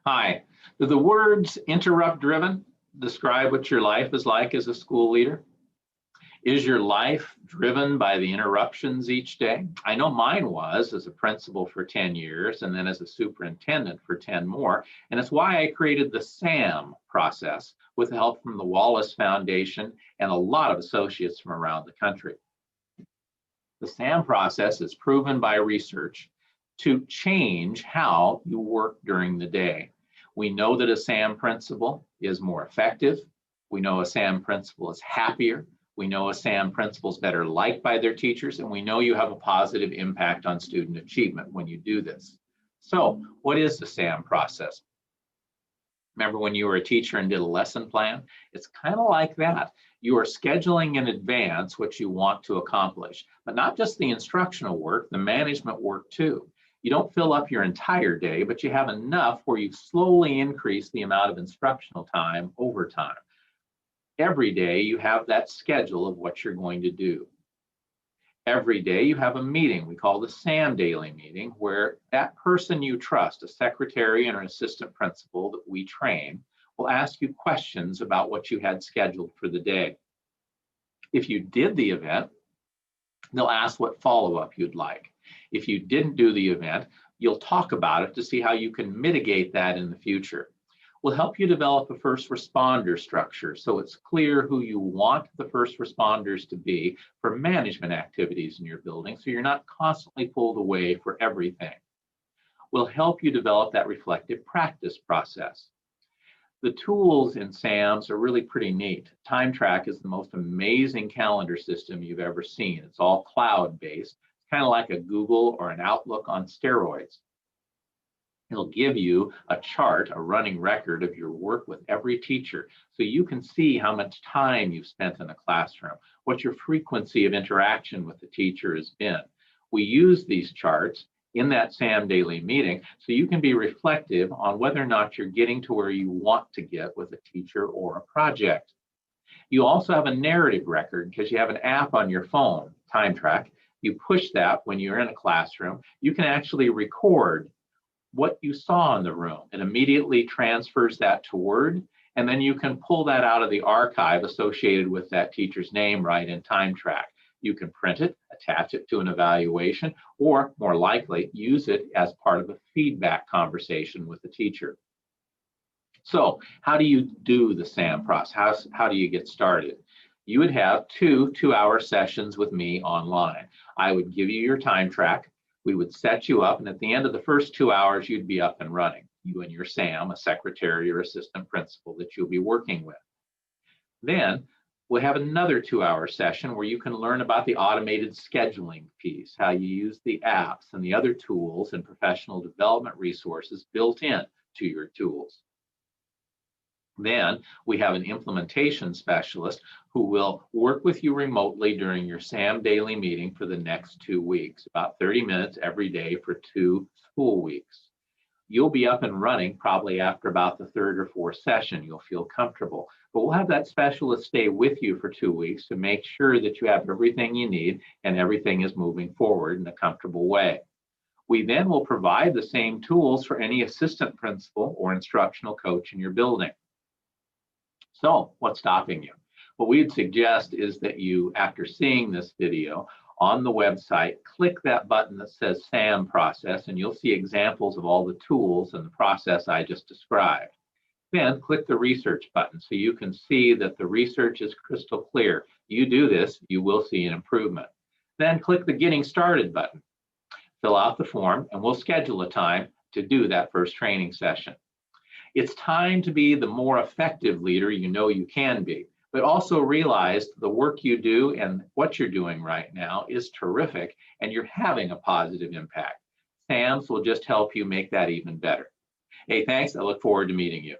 Hi. Do the words interrupt driven describe what your life is like as a school leader? Is your life driven by the interruptions each day? I know mine was as a principal for 10 years and then as a superintendent for 10 more. And it's why I created the SAM process with help from the Wallace Foundation and a lot of associates from around the country. The SAM process is proven by research to change how you work during the day. We know that a SAM principal is more effective. We know a SAM principal is happier. We know a SAM principal is better liked by their teachers, and we know you have a positive impact on student achievement when you do this. So, what is the SAM process? Remember when you were a teacher and did a lesson plan? It's kind of like that. You are scheduling in advance what you want to accomplish, but not just the instructional work, the management work too. You don't fill up your entire day, but you have enough where you slowly increase the amount of instructional time over time. Every day you have that schedule of what you're going to do. Every day you have a meeting we call the SAM daily meeting, where that person you trust, a secretary and an assistant principal that we train, will ask you questions about what you had scheduled for the day. If you did the event, they'll ask what follow-up you'd like. If you didn't do the event, you'll talk about it to see how you can mitigate that in the future. We'll help you develop a first responder structure so it's clear who you want the first responders to be for management activities in your building so you're not constantly pulled away for everything. We'll help you develop that reflective practice process. The tools in SAMs are really pretty neat. TimeTrack is the most amazing calendar system you've ever seen. It's all cloud-based, kind of like a Google or an Outlook on steroids. It'll give you a chart, a running record of your work with every teacher, so you can see how much time you've spent in the classroom, what your frequency of interaction with the teacher has been. We use these charts in that SAM daily meeting so you can be reflective on whether or not you're getting to where you want to get with a teacher or a project. You also have a narrative record because you have an app on your phone, TimeTrack. You push that when you're in a classroom. You can actually record what you saw in the room. It immediately transfers that to Word, and then you can pull that out of the archive associated with that teacher's name right in TimeTrack. You can print it, attach it to an evaluation, or more likely, use it as part of a feedback conversation with the teacher. So how do you do the SAM process? How do you get started? You would have two 2-hour sessions with me online. I would give you your TimeTrack. We would set you up, and at the end of the first 2 hours, you'd be up and running. You and your SAM, a secretary or assistant principal that you'll be working with. Then we'll have another 2-hour session where you can learn about the automated scheduling piece, how you use the apps and the other tools and professional development resources built in to your tools. Then we have an implementation specialist who will work with you remotely during your SAM daily meeting for the next 2 weeks, about 30 minutes every day for 2 school weeks. You'll be up and running probably after about the 3rd or 4th session. You'll feel comfortable, but we'll have that specialist stay with you for 2 weeks to make sure that you have everything you need and everything is moving forward in a comfortable way. We then will provide the same tools for any assistant principal or instructional coach in your building. So what's stopping you? What we'd suggest is that you, after seeing this video on the website, click that button that says SAM process, and you'll see examples of all the tools and the process I just described. Then click the research button so you can see that the research is crystal clear. You do this, you will see an improvement. Then click the Getting Started button. Fill out the form, and we'll schedule a time to do that first training session. It's time to be the more effective leader you know you can be, but also realize the work you do and what you're doing right now is terrific and you're having a positive impact. SAMs will just help you make that even better. Hey, thanks. I look forward to meeting you.